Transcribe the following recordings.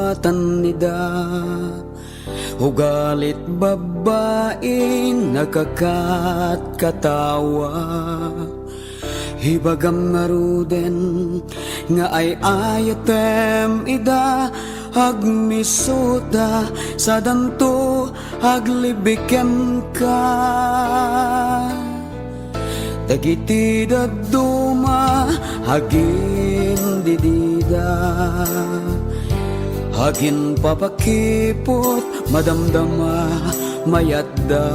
mawatan nida. Ugalit babae nakakat katawa, hibagam nga ruden nga ay ayatem ida. Agmisuta sa danto aglibiken ka, dagiti daduma hagin didida, hagin papakipot madamdama mayadda.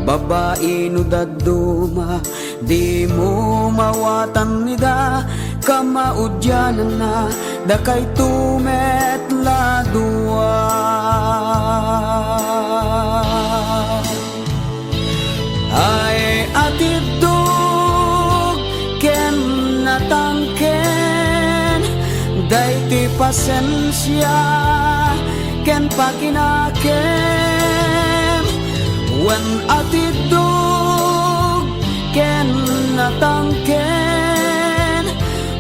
Babae no daduma di mo mawatan nida, kamaudyanan na dakay tumet ladua. Ay atidog ken natangken, dayti pasensya ken pakinaken. Wen atidog ken natangken,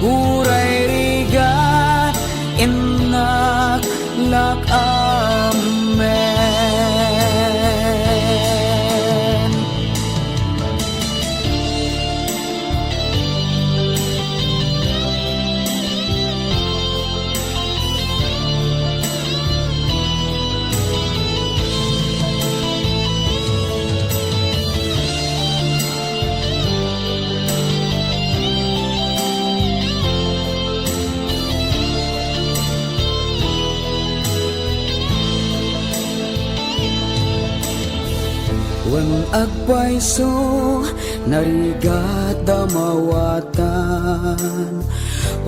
uray rigat inak lak amen. Wen agpaiso narigat damawatan,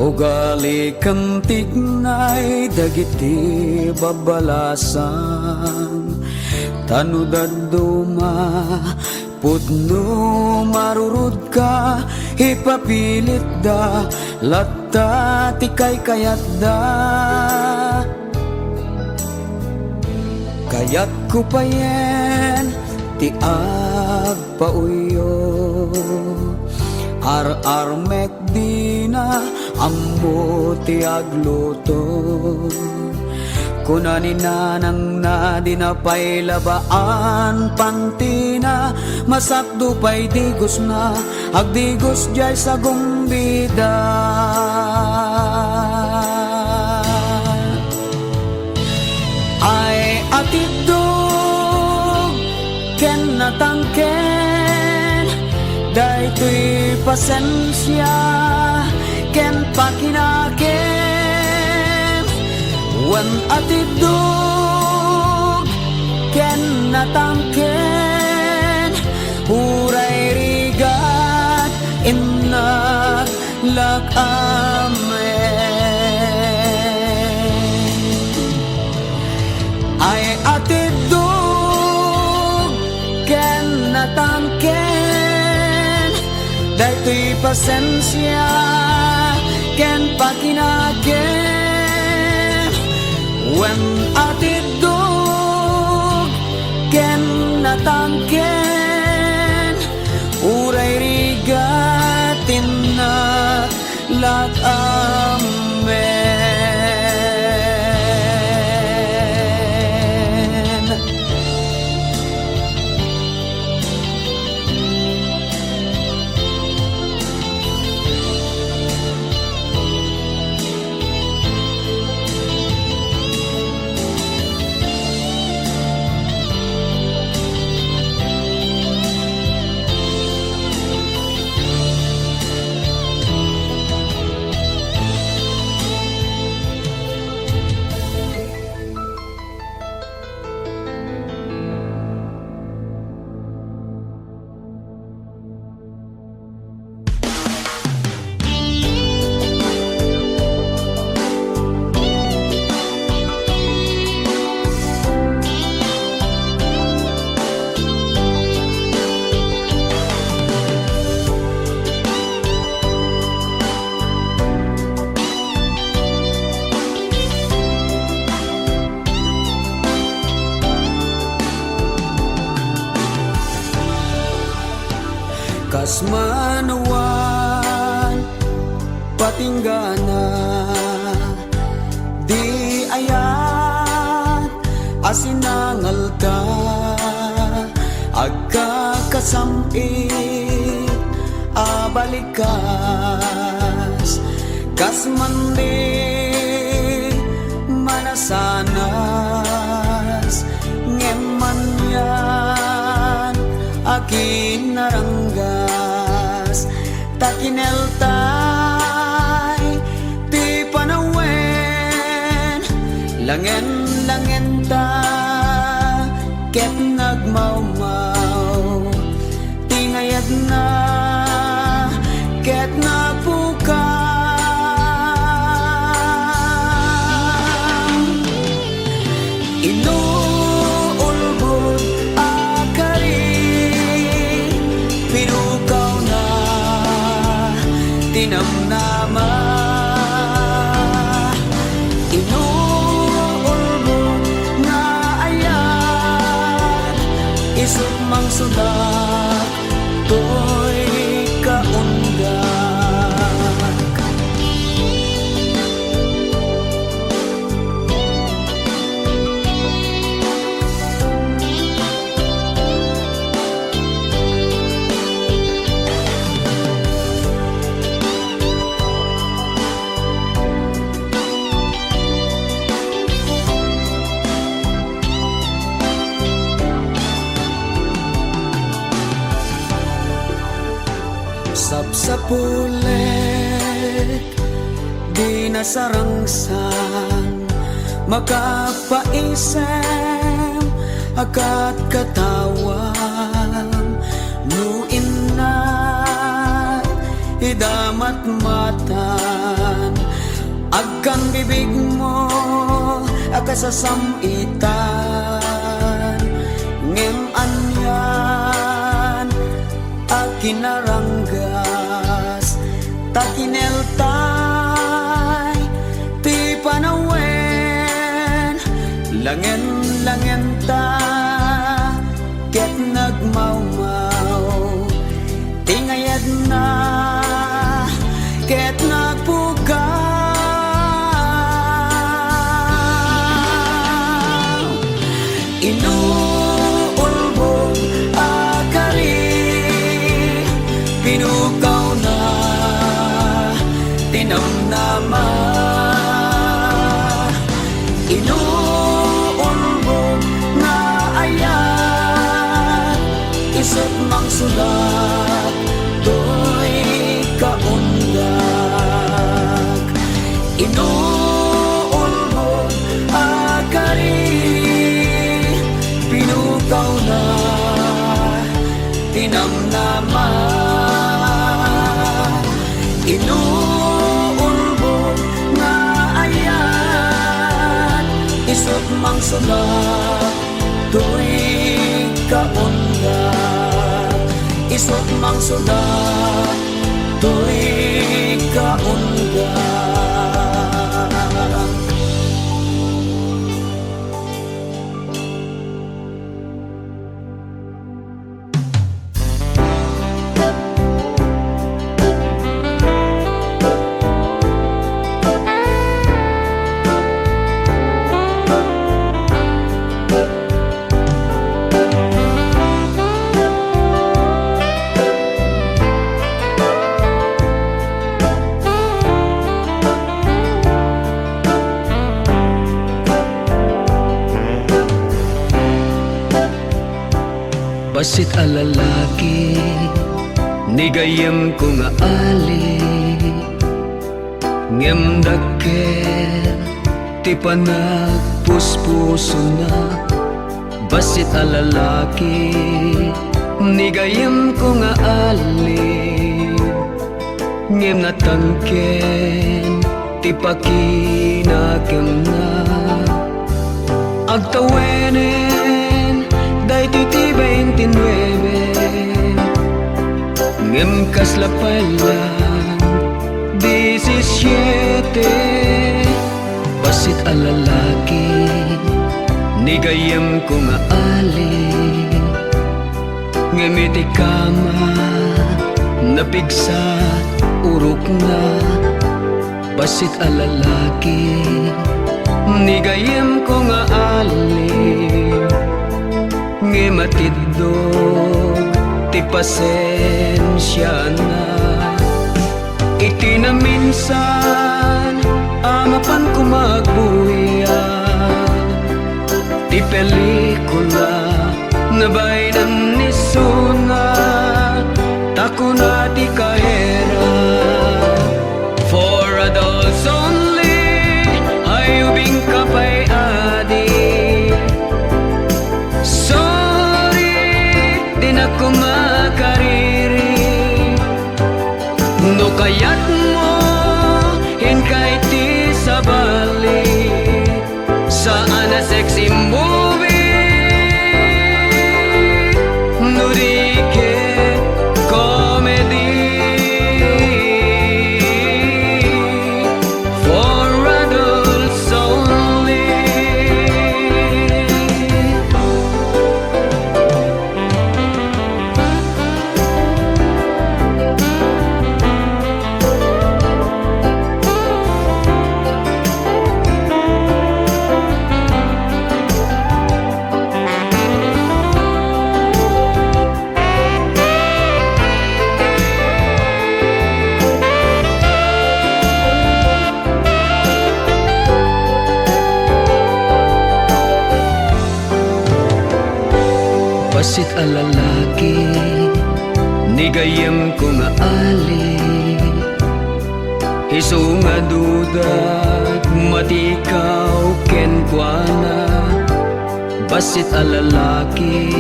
ugali kang tignay dagiti babalasan. Tanudad duma pudno marurud ka, ipapilit da latta tikay kayat da. Kayat ko payen ti agpauyo, ar-armek di na ammo ti agluto. Kunanin na nang na di na pa'y labaan pantina, masakdo pa'y digos na agdigos jay sa gumbida. Ay atidog ken natangken, daytoy pasensya ken pakinaken. Wen atidog ken natangken, uray rigat inak lak amen. Ay atidog ken natangken, daytoy pasensya ken pakinaken. Wen atidog ken natangken, uray rigat inak lak amen. Kas manawan patinggana, di samit abalikas kas mandi manasanas ngeman yan akin naranggas takineltay ti panawen langen ta ket nagmaumaw tingayad na ket napuka inuulbod akari pinukaw na tinamnama inuulbod na ayan isut mang sudak to'y kaundak sapsapulet di nasarangsan makapaisem akat katawan no inat idamat matan agkan bibig mo akasasamitan ngem anyan akinaranggas takineltay ti panawen langen ta ket nagmaumaw tingayad na ket nagpukaw inuulbod akari pinukaw na tinamnama inuulbod na ayan isut mang sulat to'y kaundak inuulbod akari pinukaw na tinamnama inuulbod na ayan isut mang sulat to'y kaundak isut mang sulat to'y kaundak basit alalaki nigayem ko nga ali ngem dakkel ti panagpuspuso na basit alalaki nigayem ko nga ali ngem natangken ti pakinakem na agtawenen day ti 29 ngem kaslapalan 17 basit alalaki nigayem ko nga ali ngem iti kama napigsat urok na basit alalaki nigayem ko nga ali ngematidog ti pasensya na. Iti na minsan amapan ko magbuya, ti pelikula na bainan ni Suna, tako na ti kahera. For adults only, ayubing kapay adi. Sorry, di na ko makariri. No kayat mo, hinkay ti sabali, saan na sexy movie. Nurike comedy for adults only. Basit a lalaki, nigayam ko nga ali. Isu nga duda, matikaw kenkwana. Basit a lalaki,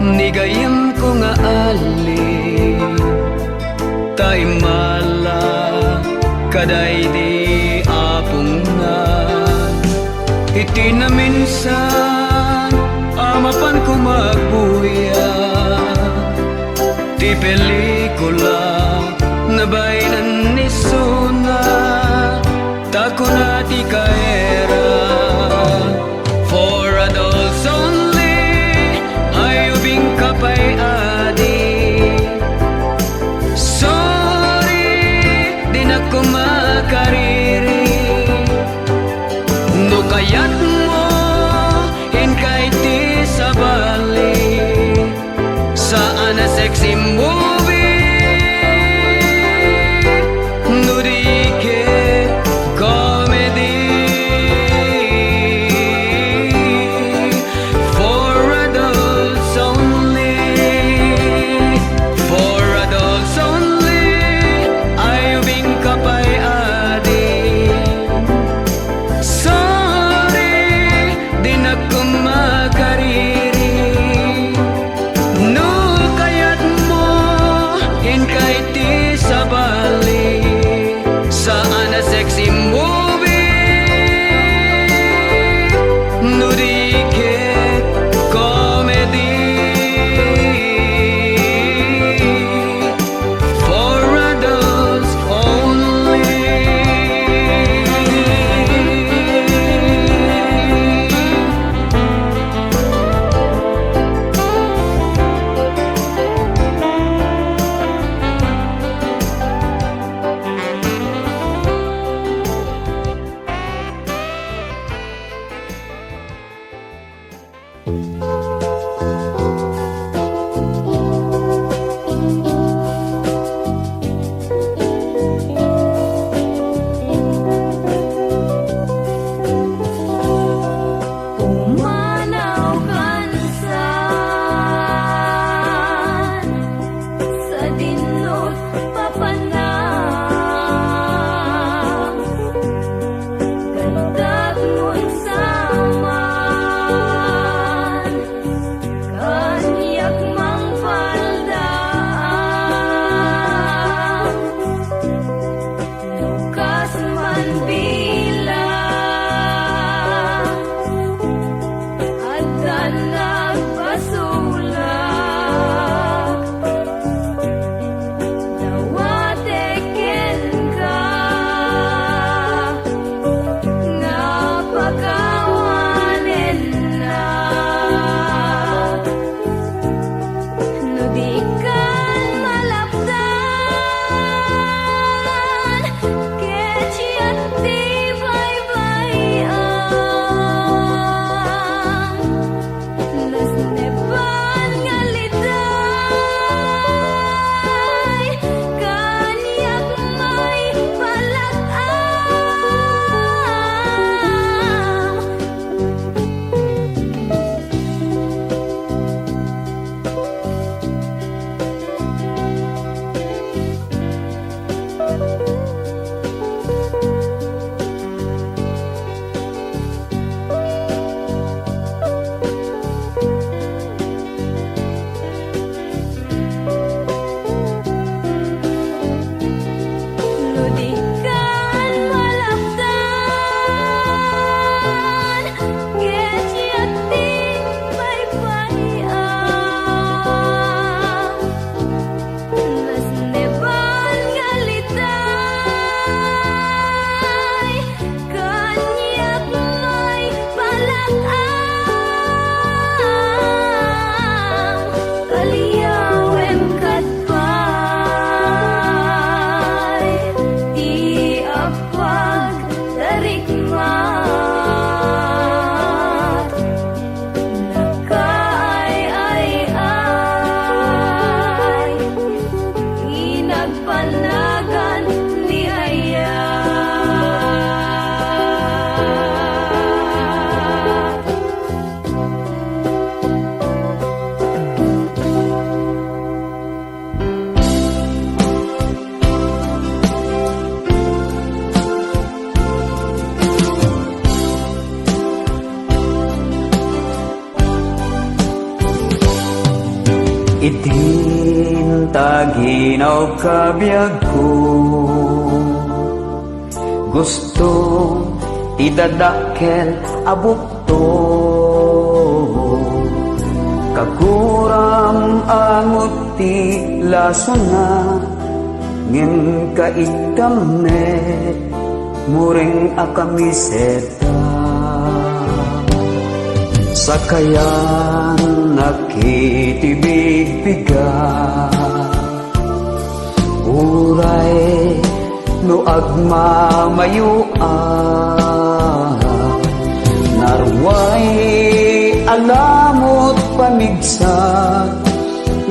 nigayam ko nga ali. Tay mala, kaday di apong na. Iti na minsan, amapan ko magbuya, ti pelikula na bainan ni Suna, tako na ti kahera. For adults only, ayubing kapay adi. Sorry, di na ko makariri. No kayat mo, hinkay ti sabali, saan na sexy movie. Nurike comedy for adults only. For adults only, ayubing kapay adi. Sorry, di na ko makariri. No kayat mo, hinkay ti sabali, saan na sexy movie. Nurike comedy for adults only. Pumanaw kansan sa dinot papanang, gandag mo'y saman Itintaginaw kabiyag ko, gusto idadakkel abukto, kaguram ang uti laso na, ngem kaitamet muring akamiseta. Sakayan nakitibig-bigat, uray no agmamayuan, narway alamot pamigsak,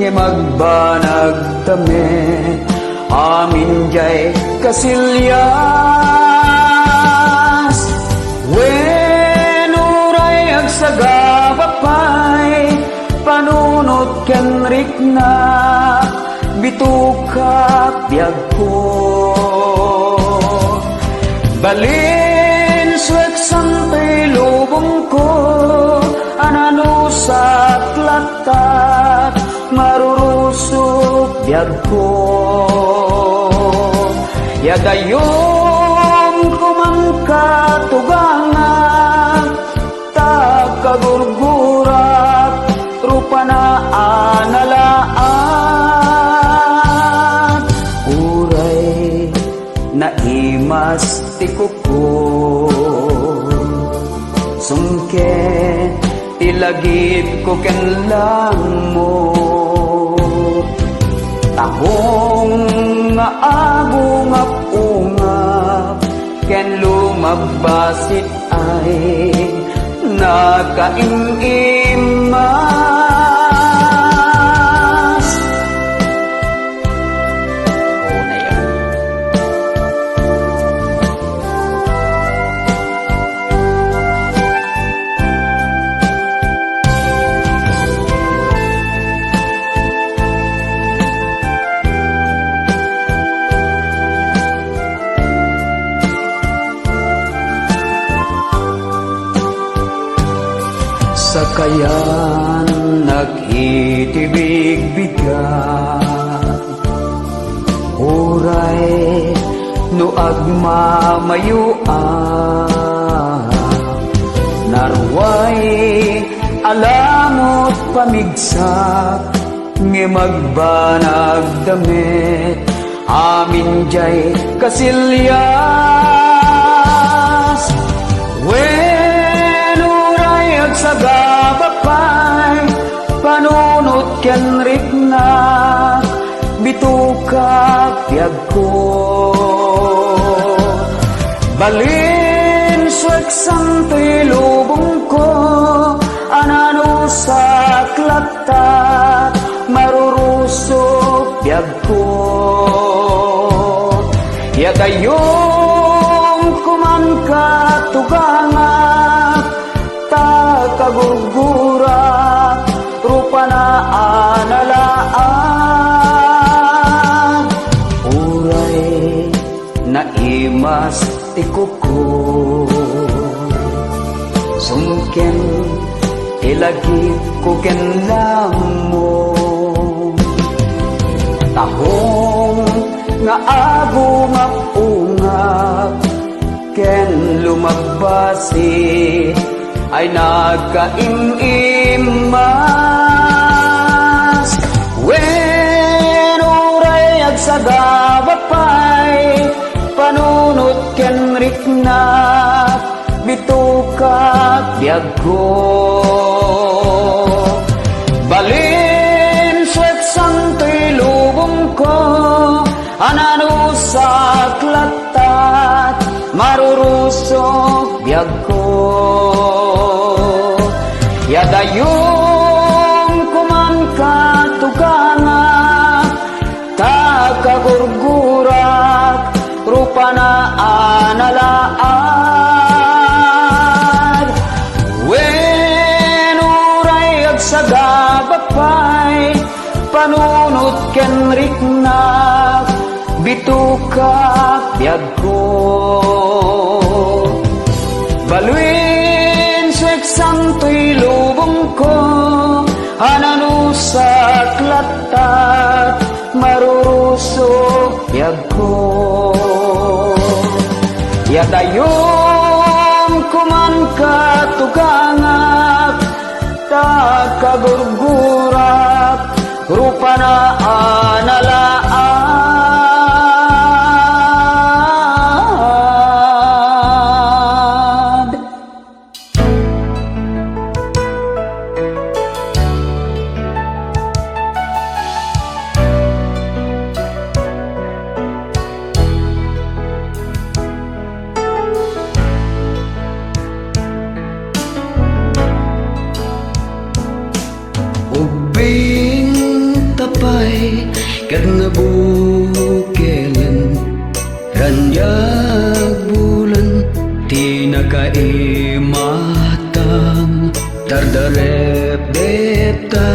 nga magbanag damit, amin jay kasilyas. When uray agsagabapay, panunot ken rikna, bitukak biyag ko. Balin swek sampay lubong ko, anano sa klatat, marurusok biyag ko. Yadayong kumangkatugangan, takagurgurat, rupa na analaan. Uray na imas tikuko, sungke tilagip ko ken lang mo. Tahong nga agungap ungap, ken lumagbasit ay nakaimimas. Oo na yan. Sakayan nagitibig-bigat, uray no agmamayuan, narway alamot pamigsak, nga magbanag damit, amin jay kasilyas. When uray agsagabapay, panunot ken rikna, bitukak biyag ko. Balin swek santoy lubong ko, anano sa klatat, marurusok biyag ko. Yadayong kumangkatugangan, takagurgurat, rupa na analaan. Uray na imas tikuko, sungken ilagip ko ken lang mo. Tahong nga agungap-ungap, ken lumagbasi ay nagkaimimas. When uray agsagabapay, panunot ken rikna, bitukak biyag ko. Balin swek santoy lubong ko, anano sa klatat, marurusok biyag ko. Yadayong kumangkatugangan, takagurgurat, rupa na analaan. When uray agsagabapay, panunot ken rikna, bitukak biyag ko. Baluin swek santoy lubong ko, anano sa katat marurusok yag ko. Yadayom kuman katugangak takagurgurak rupa na analaad. Ubing tapay kat nabukelan ranyag bulan ti nakaimatang dardarep deta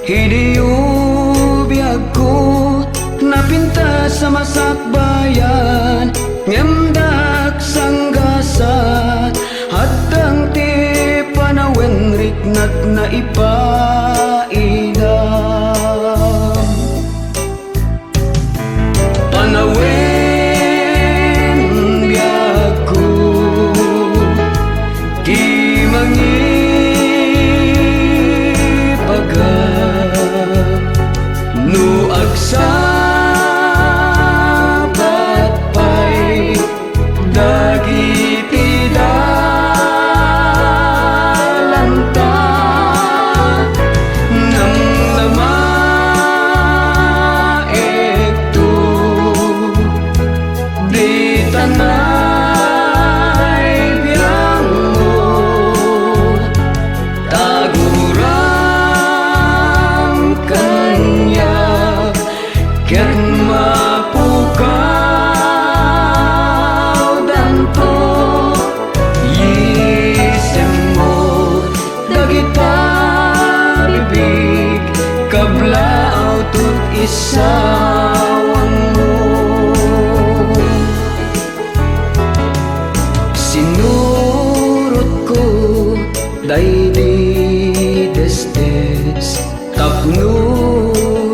hiniubiyag ko napinta sa masakbayan ngemdak sanggasat hatang ti panawen riknat na ipaidam panawen biyag ko di mangipaga no agsabat pa'y dagiti dalanta nang namaekto di tanay biyang mo tagurang kanya ket mapukaw danto yisem mo dagita bibig kablaaw tut isawang mo sinurot ko daydi desdes tapno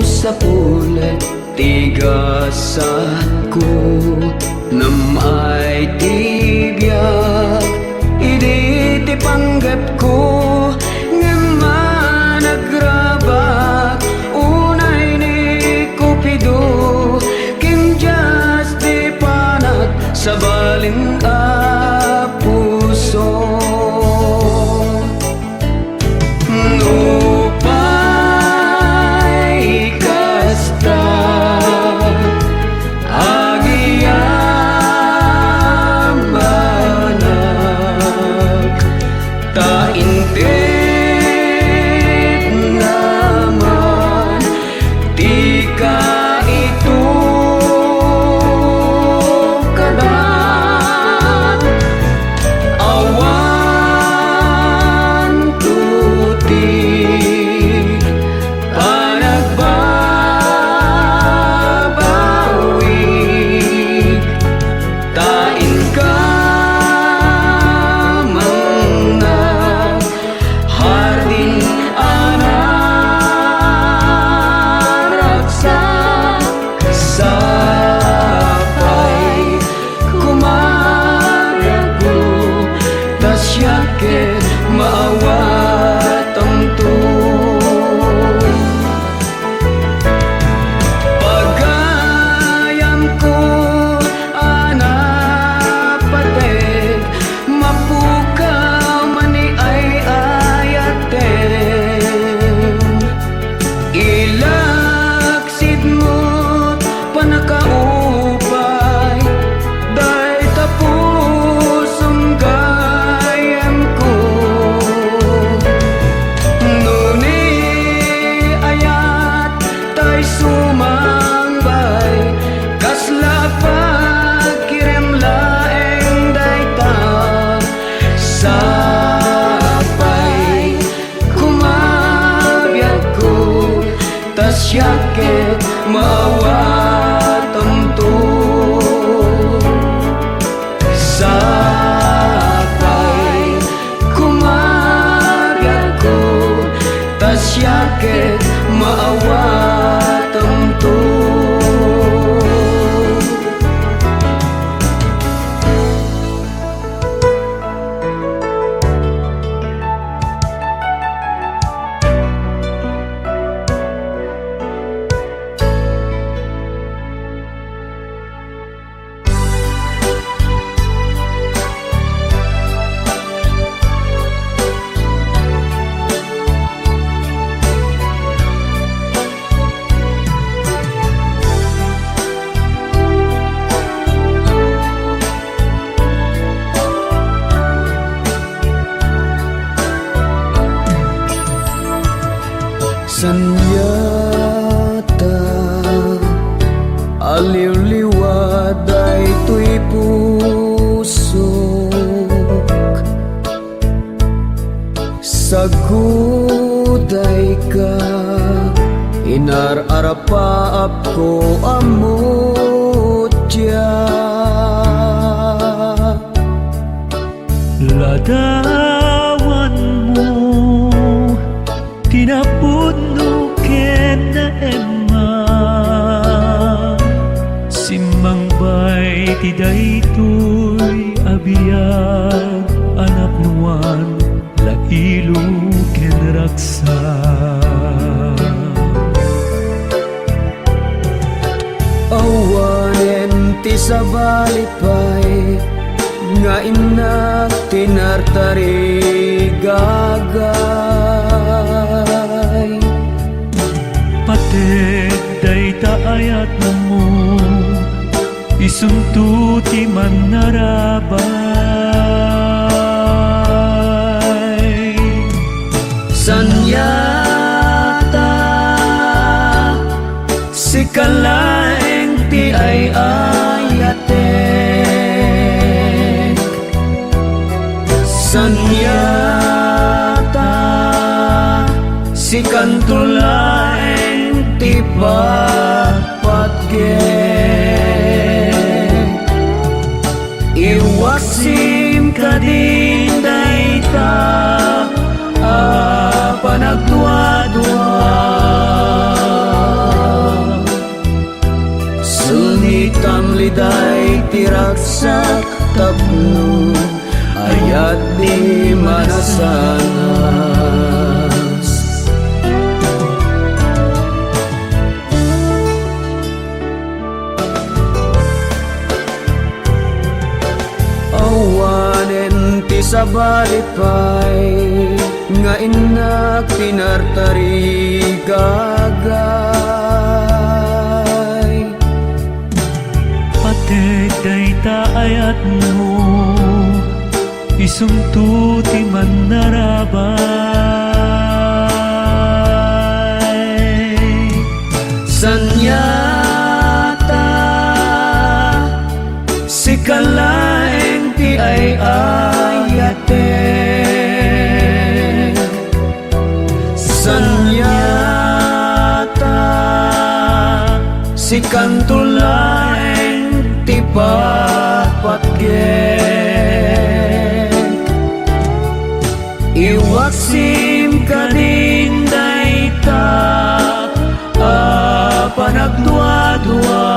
sa pulay tigasat ko namay tibiyag idi ti panggap ko nga nagrabak unay ni Cupido kim just di panat sa baling a puso nupay kasta agiyamanak taintid naman di ka ito kadat awan tuti panagbabawi tain ka mga hardin anaraksak sapay kumarago tas yaket maawat ang to pagayam ko anapatek mapukaw mani ay ayatem ilaksid mo't panakaupay day tapos ang gayam ko nuni ayat tay sumangbay kasla pagkirem laeng dayta sapay kumabiyag ko tas yaket maawat ang to sapay kumabiyag ko tas yaket maawa Sanyata aliw-liwad ay tuy pusok, saguday ka inar-arapaap ko amutya. Ladawan mo tinapuno ken na emma, simang bay ti daytoy abiyag anak nuan lailo ken raksa. Awanen ti sabalipay nga inak tinartari gagay. Pated dayta ayat mo isuntuti man narabay. Sanyata si kalaeng ti ay ayatek, sanyata si kantulaeng ti patpatgek, iwasim ka din dayta panagdua-dua. Sunitam liday tiraksak tapno ayat di manasanas. Awanen ti sabalipay nga inak tinartari gagay. Pated dayta ayat mo isuntuti man narabay. Sanyata si kalaeng ti ay ayatek, sanyata si kantulaeng ti patpatgek, iwaksim ka din dayta panagdua-dua.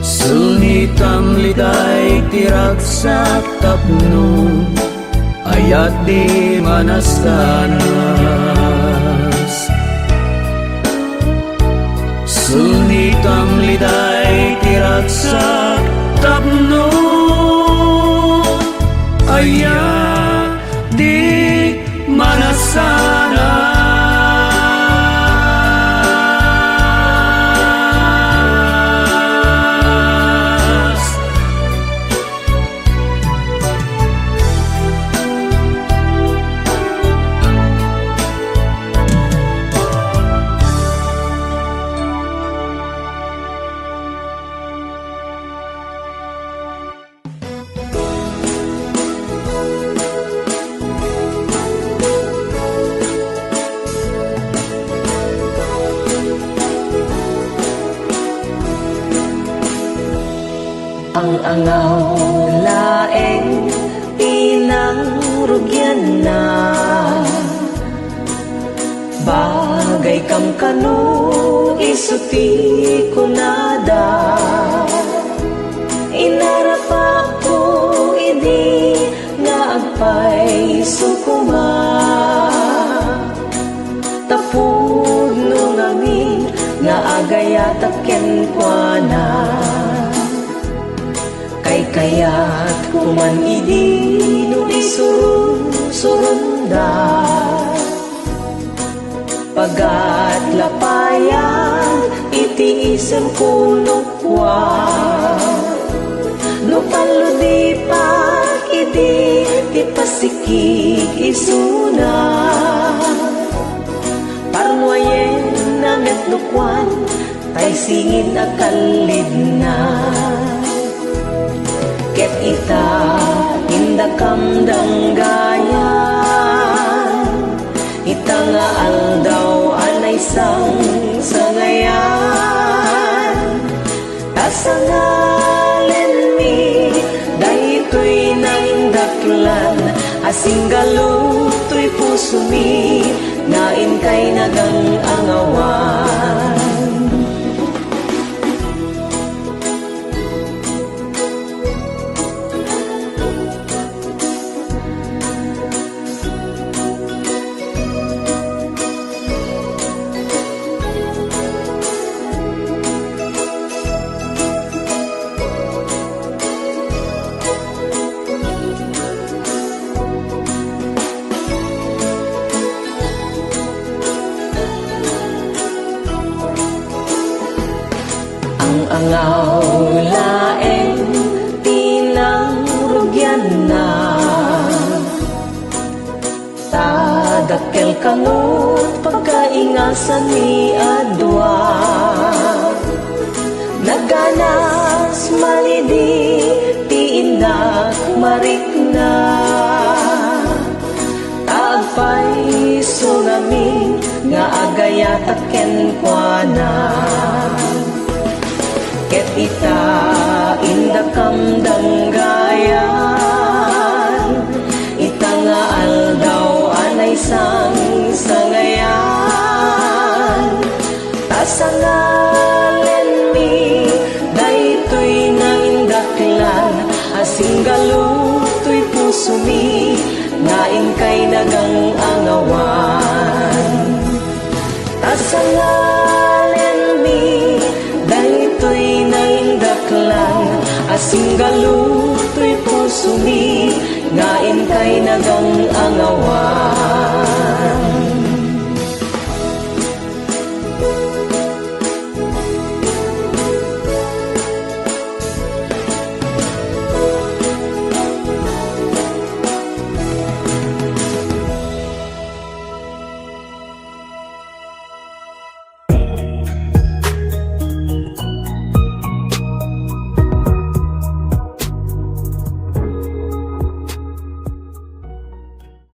Sunitam liday tiraksak tapno ayat di manasanas. Sunitam liday tiraksak tapno ayat di manasanas. Ang angaw laeng pinangrugyan na, bagay kam kanu isuti kunada. Inarap ako idi nga agpay sukuma, tapod nung amin nga agayat ken kuana. Kayat kuman idi no isurun-surunda, pagat lapayan itiisem kuno kwa. No paludipak idi tipas sikig isuna parnuayen na metnukwan tay singin akalid na ket ita indakam danggayan ita nga aldaw anay sang sangayan tasangalen mi daytoy naindaklan asing galutoy puso mi nain kay nagang angawan angaw laeng tinangrugyan na tadakkel kamot pagkaingasan ni adwa naganas malidi tiindak marikna tagpay sungami nga agayat ken kuana ket ita indakam danggayan ita nga aldaw anay sang sangayan tasangalen mi daytoy naindaklan asing galutoy puso mi nain kay nagang angawan tasangalen mi daytoy naindaklan asing galutoy puso mi nain kay nagang angawan